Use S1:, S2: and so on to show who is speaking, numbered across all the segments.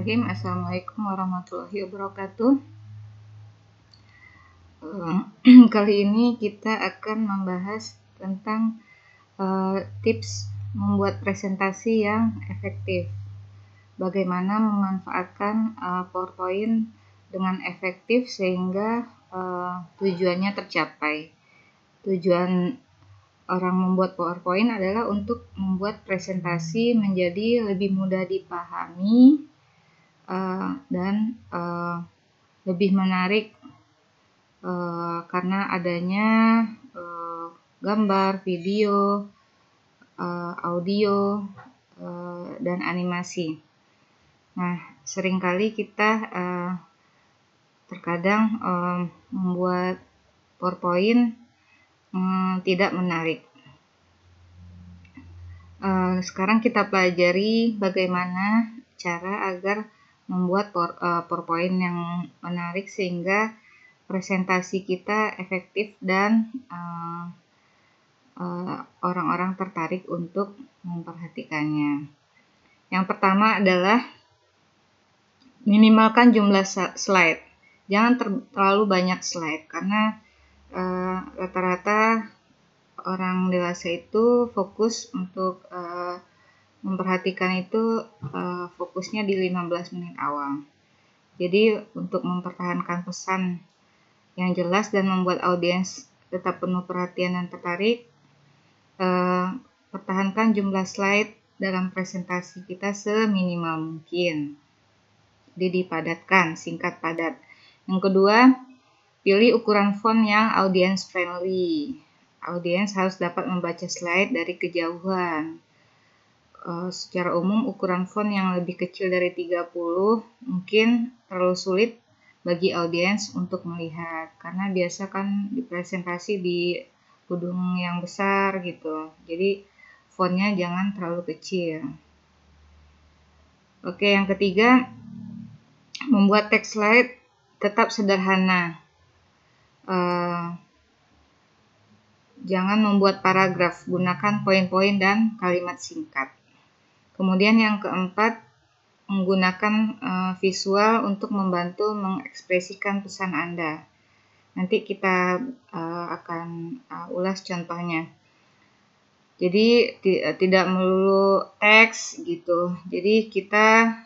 S1: Bismillahirrahmanirrahim. Assalamualaikum warahmatullahi wabarakatuh. Kali ini kita akan membahas tentang tips membuat presentasi yang efektif. Bagaimana memanfaatkan PowerPoint dengan efektif sehingga tujuannya tercapai. Tujuan orang membuat PowerPoint adalah untuk membuat presentasi menjadi lebih mudah dipahami dan lebih menarik karena adanya gambar, video, audio, dan animasi. Nah, seringkali kita terkadang membuat PowerPoint tidak menarik. Sekarang kita pelajari bagaimana cara agar membuat PowerPoint yang menarik sehingga presentasi kita efektif dan orang-orang tertarik untuk memperhatikannya. Yang pertama adalah minimalkan jumlah slide. Jangan terlalu banyak slide karena rata-rata orang dewasa itu fokus untuk memperhatikan itu fokusnya di 15 menit awal. Jadi untuk mempertahankan pesan yang jelas dan membuat audiens tetap penuh perhatian dan tertarik, pertahankan jumlah slide dalam presentasi kita seminimal mungkin. Jadi dipadatkan, singkat padat. Yang kedua, pilih ukuran font yang audience friendly. Audiens harus dapat membaca slide dari kejauhan. Secara umum ukuran font yang lebih kecil dari 30 mungkin terlalu sulit bagi audiens untuk melihat karena biasa kan dipresentasi di gedung yang besar gitu. Jadi fontnya jangan terlalu kecil. Oke, yang ketiga, membuat teks slide tetap sederhana. Jangan membuat paragraf, gunakan poin-poin dan kalimat singkat. Kemudian yang keempat, menggunakan visual untuk membantu mengekspresikan pesan Anda. Nanti kita akan ulas contohnya. Jadi tidak melulu teks gitu. Jadi kita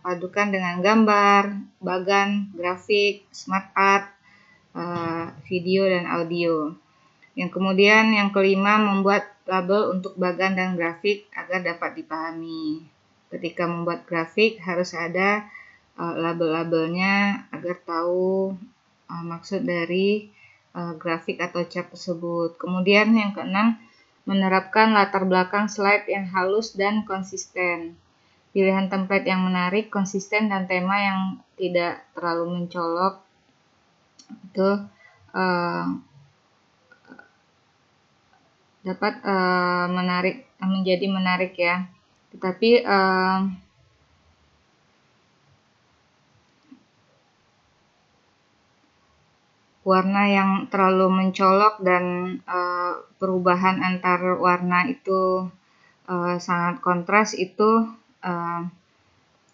S1: padukan dengan gambar, bagan, grafik, smart art, video dan audio. Yang kemudian yang kelima, membuat label untuk bagan dan grafik agar dapat dipahami. Ketika membuat grafik harus ada label-labelnya agar tahu maksud dari grafik atau cat tersebut. Kemudian yang keenam, menerapkan latar belakang slide yang halus dan konsisten. Pilihan template yang menarik, konsisten, dan tema yang tidak terlalu mencolok itu dapat menjadi menarik ya. Tetapi warna yang terlalu mencolok dan perubahan antar warna itu sangat kontras itu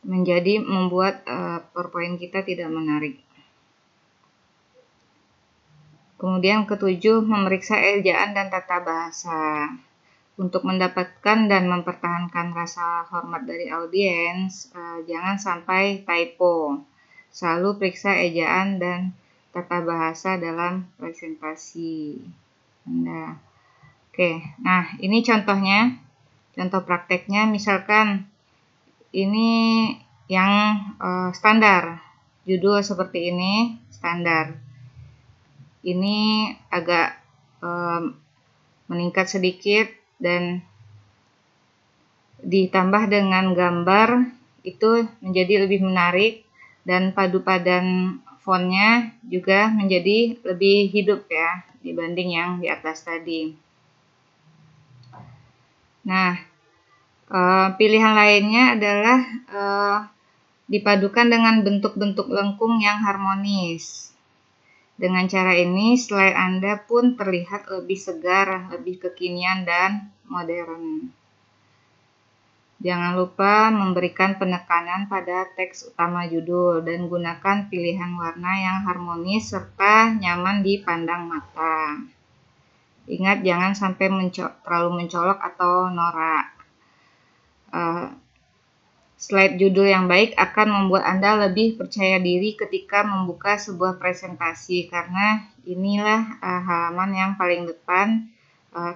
S1: menjadi membuat PowerPoint kita tidak menarik. Kemudian ketujuh, memeriksa ejaan dan tata bahasa. Untuk mendapatkan dan mempertahankan rasa hormat dari audiens, jangan sampai typo. Selalu periksa ejaan dan tata bahasa dalam presentasi Anda. Oke, nah ini contohnya, contoh prakteknya. Misalkan ini yang standar, judul seperti ini standar. Ini agak meningkat sedikit dan ditambah dengan gambar itu menjadi lebih menarik dan padu padan fontnya juga menjadi lebih hidup ya dibanding yang di atas tadi. Nah, pilihan lainnya adalah dipadukan dengan bentuk-bentuk lengkung yang harmonis. Dengan cara ini, slide Anda pun terlihat lebih segar, lebih kekinian, dan modern. Jangan lupa memberikan penekanan pada teks utama judul dan gunakan pilihan warna yang harmonis serta nyaman dipandang mata. Ingat, jangan sampai terlalu mencolok atau norak. Slide judul yang baik akan membuat Anda lebih percaya diri ketika membuka sebuah presentasi, karena inilah halaman yang paling depan.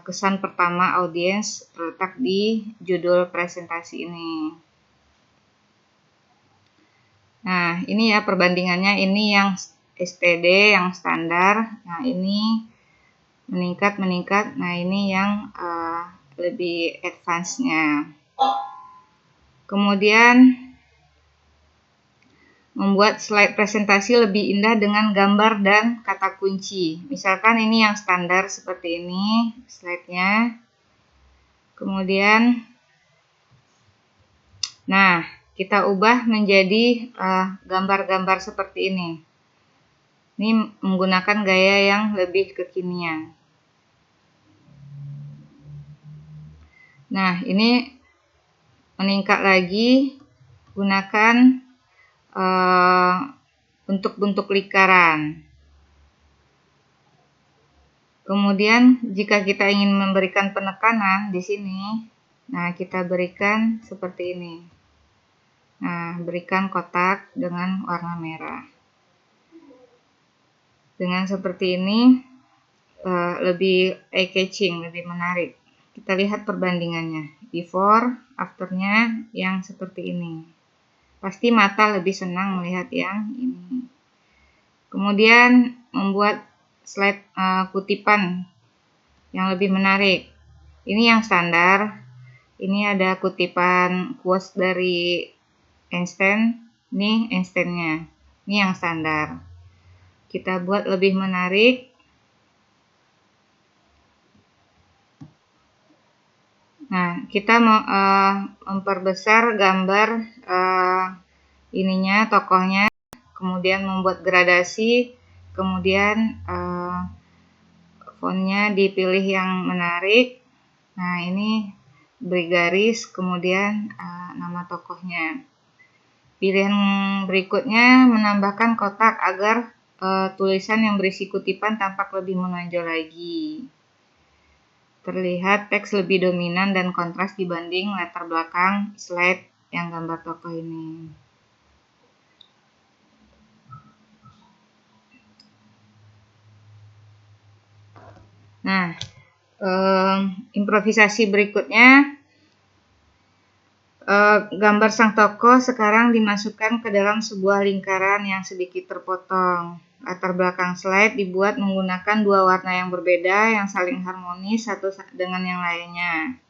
S1: Kesan pertama audiens terletak di judul presentasi ini. Nah, ini ya perbandingannya, ini yang STD yang standar. Nah, ini meningkat. Nah, ini yang lebih advance-nya. Kemudian membuat slide presentasi lebih indah dengan gambar dan kata kunci. Misalkan ini yang standar seperti ini slide-nya. Kemudian, nah, kita ubah menjadi gambar-gambar seperti ini. Ini menggunakan gaya yang lebih kekinian. Nah, ini meningkat lagi, gunakan bentuk-bentuk lingkaran. Kemudian jika kita ingin memberikan penekanan di sini, nah kita berikan seperti ini. Nah, berikan kotak dengan warna merah. Dengan seperti ini lebih eye-catching, lebih menarik. Kita lihat perbandingannya, before, afternya yang seperti ini. Pasti mata lebih senang melihat yang ini. Kemudian membuat slide kutipan yang lebih menarik. Ini yang standar. Ini ada kutipan quotes dari Einstein. Ini Einstein-nya. Ini yang standar. Kita buat lebih menarik. Nah, kita mau memperbesar gambar ininya, tokohnya, kemudian membuat gradasi, kemudian fontnya dipilih yang menarik. Nah, ini beri garis, kemudian nama tokohnya. Pilihan berikutnya menambahkan kotak agar tulisan yang berisi kutipan tampak lebih menonjol lagi. Terlihat teks lebih dominan dan kontras dibanding latar belakang slide yang gambar tokoh ini. Nah, improvisasi berikutnya, gambar sang tokoh sekarang dimasukkan ke dalam sebuah lingkaran yang sedikit terpotong. Latar belakang slide dibuat menggunakan dua warna yang berbeda yang saling harmonis satu dengan yang lainnya.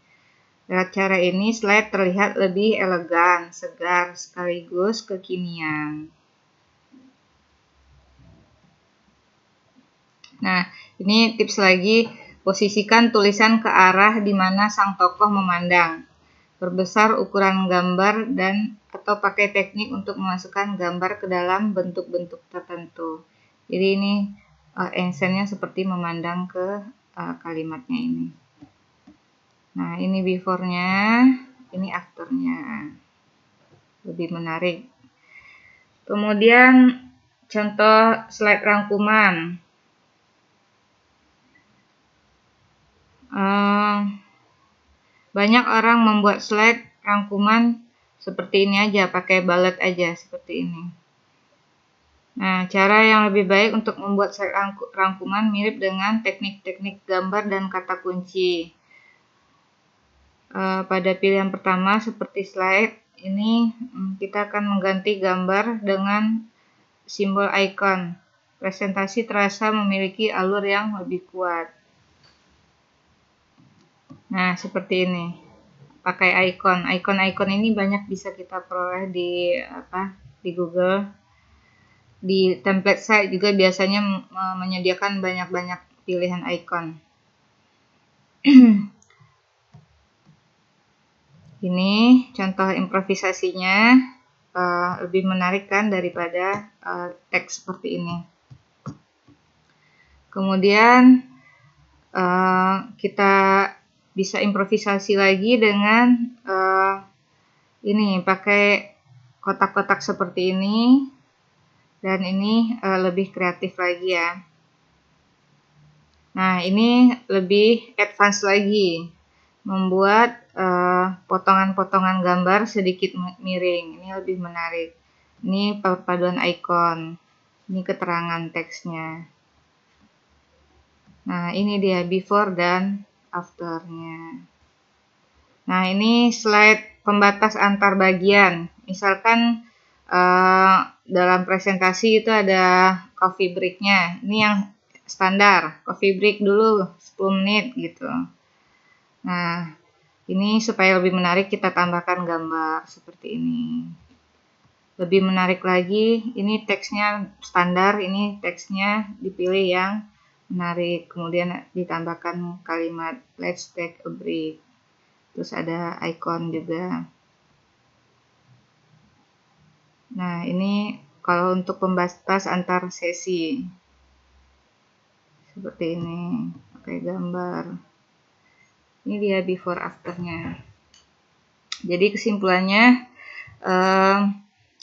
S1: Lewat cara ini, slide terlihat lebih elegan, segar, sekaligus kekinian. Nah, ini tips lagi, posisikan tulisan ke arah di mana sang tokoh memandang. Perbesar ukuran gambar dan atau pakai teknik untuk memasukkan gambar ke dalam bentuk-bentuk tertentu. Jadi ini Einstein-nya seperti memandang ke kalimatnya ini. Nah, ini before-nya, ini after-nya. Lebih menarik. Kemudian contoh slide rangkuman. Banyak orang membuat slide rangkuman seperti ini aja, pakai bullet aja seperti ini. Nah, cara yang lebih baik untuk membuat slide rangkuman mirip dengan teknik-teknik gambar dan kata kunci. Pada pilihan pertama seperti slide ini, kita akan mengganti gambar dengan simbol icon. Presentasi terasa memiliki alur yang lebih kuat. Nah, seperti ini. Pakai icon. Icon-icon ini banyak bisa kita peroleh di Google. Di template site juga biasanya menyediakan banyak-banyak pilihan icon. Ini contoh improvisasinya, lebih menarik kan daripada teks seperti ini. Kemudian kita bisa improvisasi lagi dengan ini pakai kotak-kotak seperti ini, dan ini lebih kreatif lagi ya. Nah, ini lebih advance lagi, membuat potongan-potongan gambar sedikit miring. Ini lebih menarik. Ini perpaduan icon, ini keterangan teksnya. Nah, ini dia before dan afternya. Nah, ini slide pembatas antar bagian. Misalkan dalam presentasi itu ada coffee break-nya. Ini yang standar, coffee break dulu 10 menit gitu. Nah, ini supaya lebih menarik kita tambahkan gambar seperti ini. Lebih menarik lagi, ini teksnya standar, ini teksnya dipilih yang menarik. Kemudian ditambahkan kalimat let's take a break. Terus ada icon juga. Nah, ini kalau untuk pembatas antar sesi. Seperti ini, pakai gambar. Ini dia before afternya. Jadi kesimpulannya,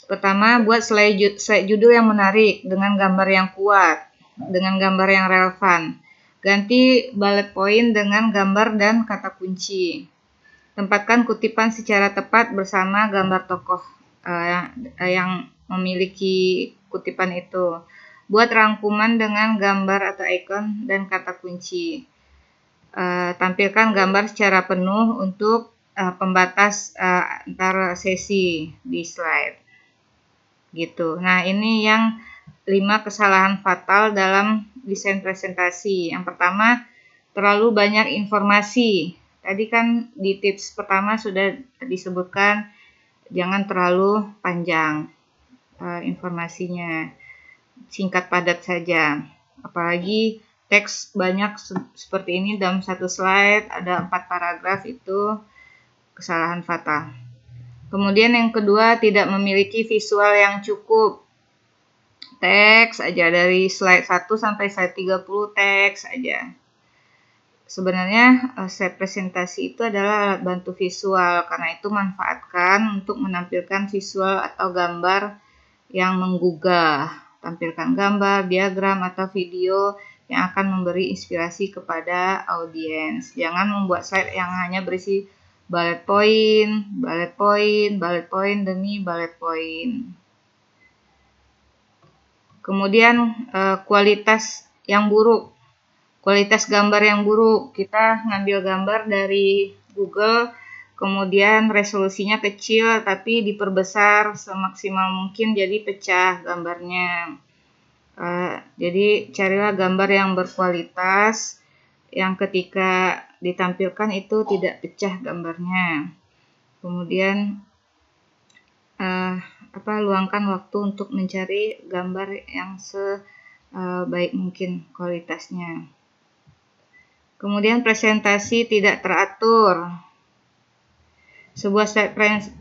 S1: pertama buat slide judul yang menarik dengan gambar yang kuat, dengan gambar yang relevan. Ganti bullet point dengan gambar dan kata kunci. Tempatkan kutipan secara tepat bersama gambar tokoh yang memiliki kutipan itu. Buat rangkuman dengan gambar atau icon dan kata kunci. Tampilkan gambar secara penuh untuk pembatas antar sesi di slide. Gitu. Nah, ini yang 5 kesalahan fatal dalam desain presentasi. Yang pertama, terlalu banyak informasi. Tadi kan di tips pertama sudah disebutkan jangan terlalu panjang informasinya, singkat padat saja. Apalagi teks banyak seperti ini dalam satu slide, ada 4 paragraf, itu kesalahan fatal. Kemudian yang kedua, tidak memiliki visual yang cukup. Teks aja dari slide 1 sampai slide 30 teks aja. Sebenarnya slide presentasi itu adalah alat bantu visual, karena itu manfaatkan untuk menampilkan visual atau gambar yang menggugah. Tampilkan gambar, diagram, atau video yang akan memberi inspirasi kepada audiens. Jangan membuat slide yang hanya berisi bullet point, bullet point, bullet point demi bullet point. Kemudian kualitas yang buruk. Kualitas gambar yang buruk, kita ngambil gambar dari Google, kemudian resolusinya kecil tapi diperbesar semaksimal mungkin jadi pecah gambarnya. Jadi carilah gambar yang berkualitas, yang ketika ditampilkan itu tidak pecah gambarnya. Kemudian luangkan waktu untuk mencari gambar yang sebaik mungkin kualitasnya. Kemudian presentasi tidak teratur. Sebuah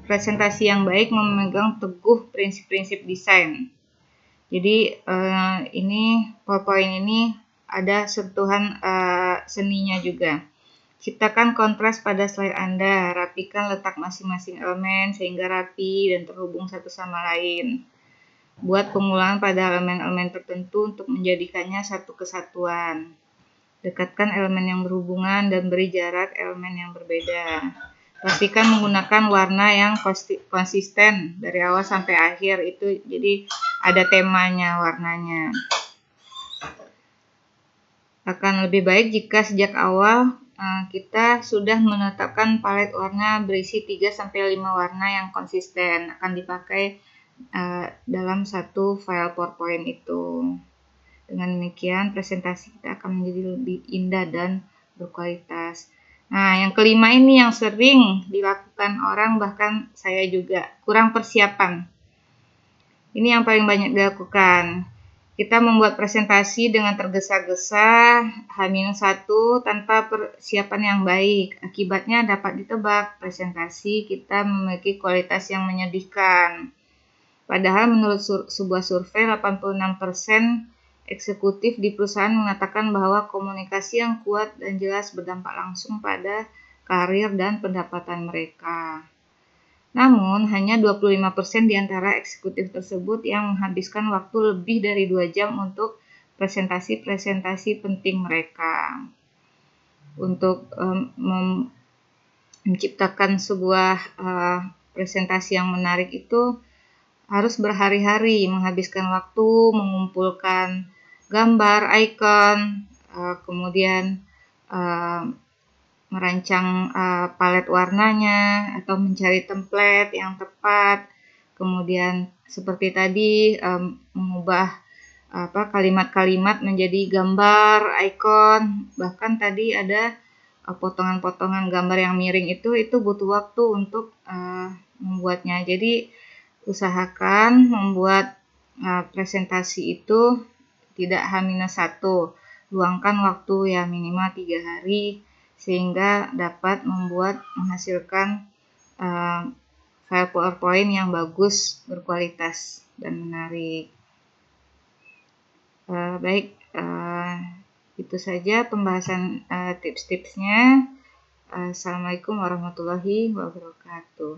S1: presentasi yang baik memegang teguh prinsip-prinsip desain. Jadi ini PowerPoint ini ada sentuhan seninya juga. Ciptakan kontras pada slide Anda, rapikan letak masing-masing elemen sehingga rapi dan terhubung satu sama lain. Buat pengulangan pada elemen-elemen tertentu untuk menjadikannya satu kesatuan. Dekatkan elemen yang berhubungan dan beri jarak elemen yang berbeda. Pastikan menggunakan warna yang konsisten dari awal sampai akhir, itu jadi ada temanya warnanya. Akan lebih baik jika sejak awal kita sudah menetapkan palet warna berisi 3-5 warna yang konsisten akan dipakai dalam satu file PowerPoint itu. Dengan demikian presentasi kita akan menjadi lebih indah dan berkualitas. Nah, yang kelima ini yang sering dilakukan orang, bahkan saya juga, kurang persiapan. Ini yang paling banyak dilakukan. Kita membuat presentasi dengan tergesa-gesa, H-1 tanpa persiapan yang baik. Akibatnya dapat ditebak, presentasi kita memiliki kualitas yang menyedihkan. Padahal menurut sebuah survei 86% eksekutif di perusahaan mengatakan bahwa komunikasi yang kuat dan jelas berdampak langsung pada karir dan pendapatan mereka. Namun, hanya 25% di antara eksekutif tersebut yang menghabiskan waktu lebih dari 2 jam untuk presentasi-presentasi penting mereka. Untuk menciptakan sebuah presentasi yang menarik itu harus berhari-hari menghabiskan waktu mengumpulkan gambar, ikon, kemudian merancang palet warnanya atau mencari template yang tepat, kemudian seperti tadi mengubah kalimat-kalimat menjadi gambar, ikon, bahkan tadi ada potongan-potongan gambar yang miring itu butuh waktu untuk membuatnya. Jadi usahakan membuat presentasi itu tidak H-1, luangkan waktu ya minimal 3 hari sehingga dapat menghasilkan file PowerPoint yang bagus, berkualitas dan menarik. Baik, itu saja pembahasan tips-tipsnya. Assalamualaikum warahmatullahi wabarakatuh.